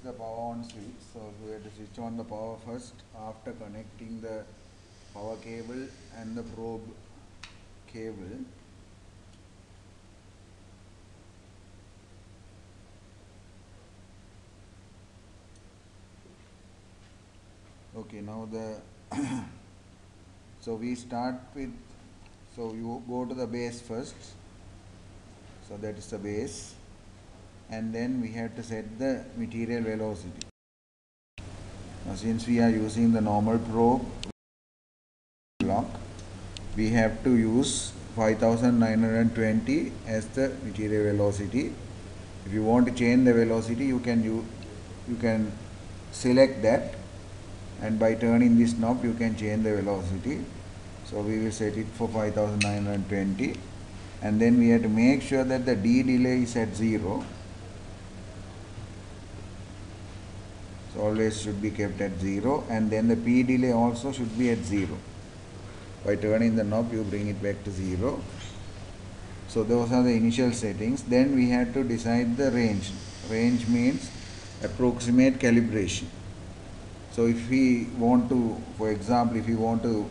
the power on switch. So we have to switch on the power first after connecting the power cable and the probe cable. Okay, now so we start with, so you go to the base first, so that is the base, and then we have to set the material velocity. Now since we are using the normal probe block, we have to use 5920 as the material velocity. If you want to change the velocity, you can select that, and by turning this knob you can change the velocity. So we will set it for 5920, and then we have to make sure that the D delay is at 0. So always should be kept at 0, and then the P delay also should be at 0. By turning the knob you bring it back to 0. So those are the initial settings. Then we have to decide the range. Range means approximate calibration. So if we want to, for example, if we want to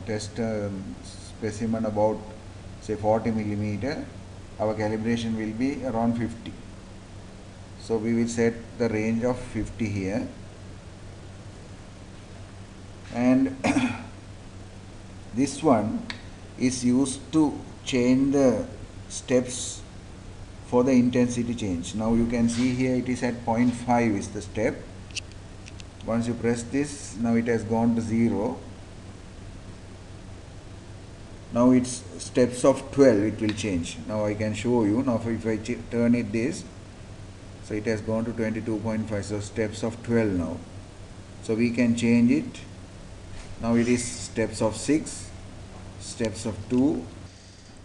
test a specimen about say 40 millimeter, our calibration will be around 50. So we will set the range of 50 here, and this one is used to change the steps for the intensity change. Now you can see here it is at 0.5 is the step. Once you press this, now it has gone to 0. Now it's steps of 12 it will change. Now I can show you. Now if I turn it this, so it has gone to 22.5, so steps of 12 now. So we can change it. Now it is steps of 6, steps of 2.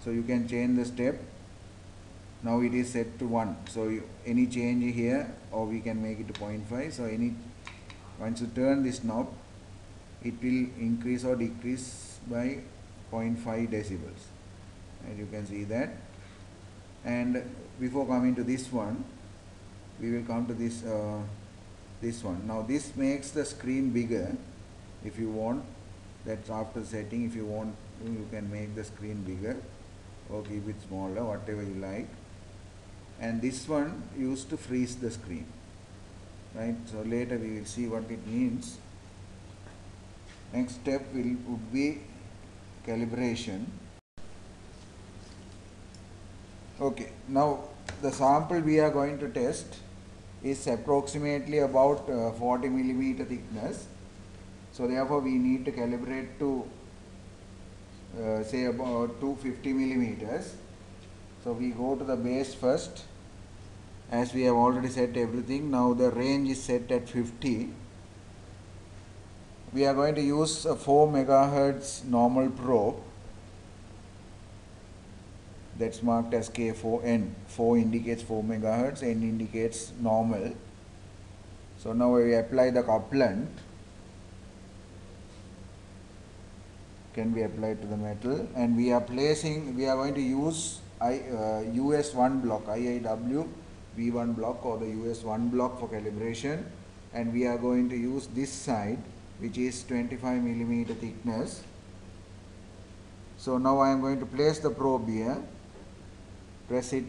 So you can change the step. Now it is set to 1. So any change here, or we can make it to 0.5. So once you turn this knob, it will increase or decrease by 0.5 decibels. And you can see that. And before coming to this one, we will come to this one. Now this makes the screen bigger. If you want, that's after setting. If you want, you can make the screen bigger or keep it smaller, whatever you like. And this one used to freeze the screen, right? So later we will see what it means. Next step would be calibration. Okay, now the sample we are going to test is approximately about 40 millimeter thickness. So therefore we need to calibrate to say about 250 millimeters. So we go to the base first, as we have already set everything. Now the range is set at 50. We are going to use a 4 megahertz normal probe. That's marked as K4N. 4 indicates 4 megahertz, N indicates normal. So now we apply the couplant. Can be applied to the metal, and we are going to use US1 block, IIW V1 block, or the US1 block for calibration, and we are going to use this side, which is 25 millimeter thickness. So now I am going to place the probe here, press it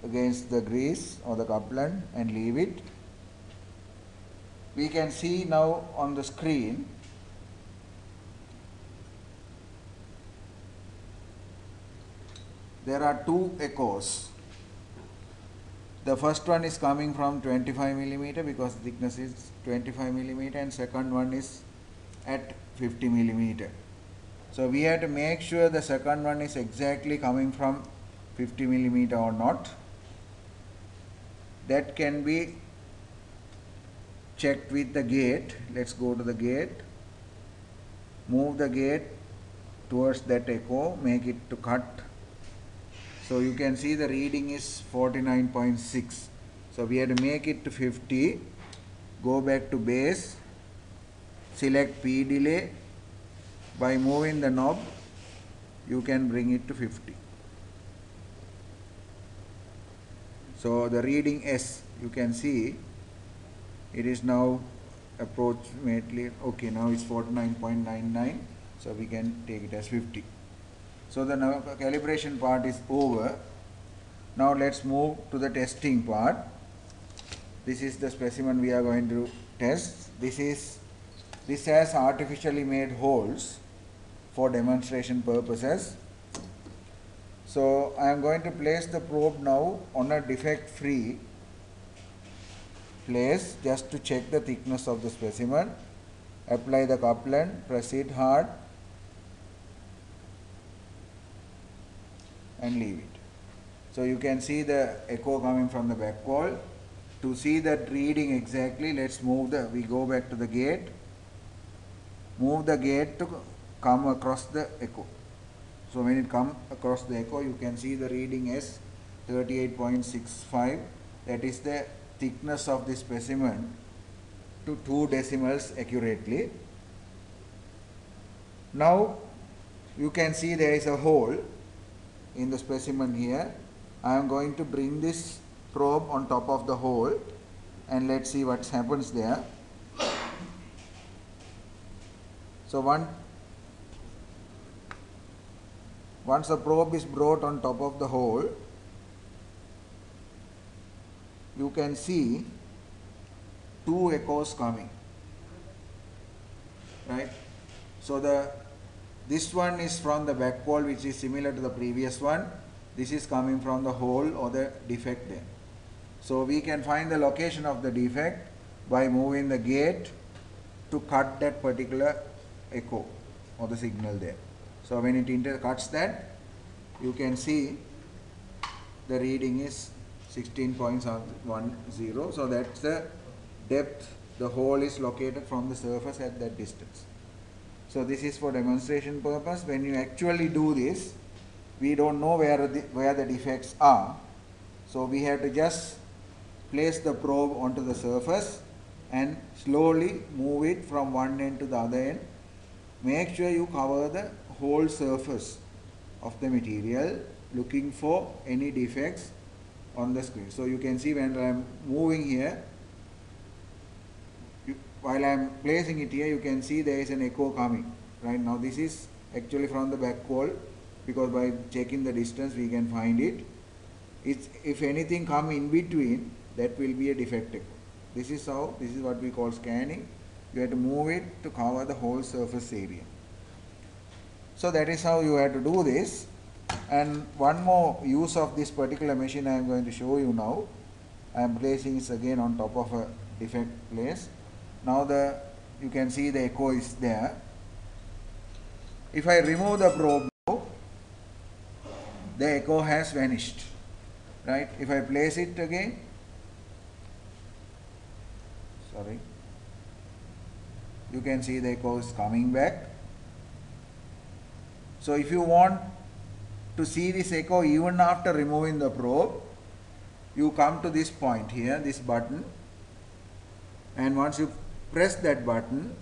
against the grease or the couplant and leave it. We can see now on the screen there are two echoes. The first one is coming from 25 millimeter because the thickness is 25 millimeter, and second one is at 50 millimeter. So we have to make sure the second one is exactly coming from 50 millimeter or not. That can be checked with the gate. Let's go to the gate. Move the gate towards that echo, make it to cut. So you can see the reading is 49.6. So we have to make it to 50. Go back to base. Select P delay. By moving the knob, you can bring it to 50. So the reading S, you can see it is now approximately, okay, now it's 49.99, so we can take it as 50. So the now calibration part is over. Now let's move to the testing part. This is the specimen we are going to test. This has artificially made holes for demonstration purposes. So I am going to place the probe now on a defect-free place just to check the thickness of the specimen. Apply the couplant, press it hard and leave it. So you can see the echo coming from the back wall. To see that reading exactly, let's we go back to the gate, move the gate to come across the echo. So when it comes across the echo, you can see the reading is 38.65. That is the thickness of the specimen to 2 decimals accurately. Now you can see there is a hole in the specimen here. I am going to bring this probe on top of the hole and let's see what happens there. So once the probe is brought on top of the hole, you can see 2 echoes coming, right? So this one is from the back wall, which is similar to the previous one. This is coming from the hole or the defect there. So we can find the location of the defect by moving the gate to cut that particular echo or the signal there. So when it cuts that, you can see the reading is 16.10. So that's the depth the hole is located from the surface at that distance. So this is for demonstration purpose. When you actually do this, we don't know where the defects are. So we have to just place the probe onto the surface and slowly move it from one end to the other end. Make sure you cover the whole surface of the material, looking for any defects on the screen. So you can see when I am moving here, while I am placing it here, you can see there is an echo coming. Right now this is actually from the back wall, because by checking the distance we can find it. If anything come in between, that will be a defect echo. This is what we call scanning. You have to move it to cover the whole surface area. So that is how you have to do this. And one more use of this particular machine I am going to show you now. I am placing it again on top of a defect place. Now you can see the echo is there. If I remove the probe now, the echo has vanished. Right? If I place it again, you can see the echo is coming back. So if you want to see this echo even after removing the probe, you come to this point here, this button, and once you press that button,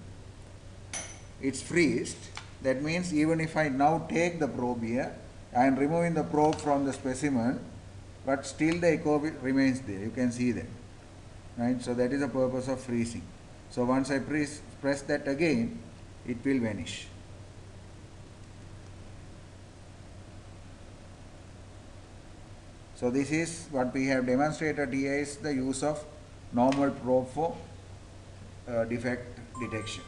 it's freezed. That means even if I now take the probe here, I am removing the probe from the specimen, but still the echo remains there. You can see that. Right? So that is the purpose of freezing. So once I press that again, it will vanish. So this is what we have demonstrated here, is the use of normal probe for defect detection.